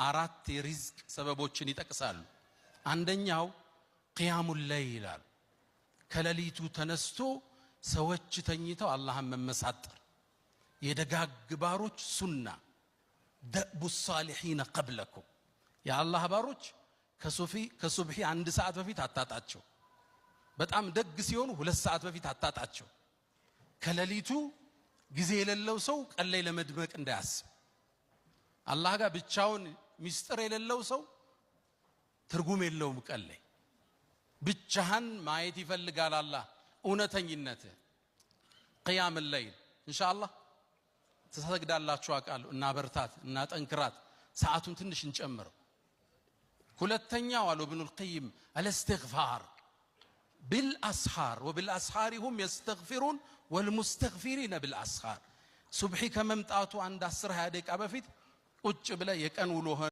አራት የሪዝቅ ሰበቦችን ይጠቅሳሉ። አንደኛው ቂያሙል ለይል ከሌሊቱ ተነስቶ ሰዎች ተኝተው አላህን መመሳጠር የደጋግ ባሮች ሱና ደእቡ ሷሊሒን ቀብለኩም የአላህ ባሮች ከሱብሒ 1 ሰዓት በፊት አታጣቸው። በጣም ደግ ሲሆኑ 2 ሰዓት በፊት አታጣቸው። ከሌሊቱ ጊዜ የሌለው ሰው ቀን ላይ ለመድመቅ እንዳያስብ። አላህ ጋር ብቻውን ሚስጥር የሌለው ሰው ትርጉም የለውም። ቀን ላይ ብቻህን ማየት ይፈልጋል አላህ እውነተኝነት። ቂያም ለይል ኢንሻአላህ ተሰግዳላችሁ አቃሉ እና በርታት እና ጠንክራት ሰዓቱን ትንሽ እንጨምረው። ሁለተኛው አሉ ኢብኑል ቀይም አልእስትግፋር بالأسحار وبالأسحار هم يستغفرون والمستغفرين بالأسحار ሱብሒ ከመምጣቱ አንድ 10 20 ደቂቃ በፊት ቁጭ ብለ የቀን ውሎ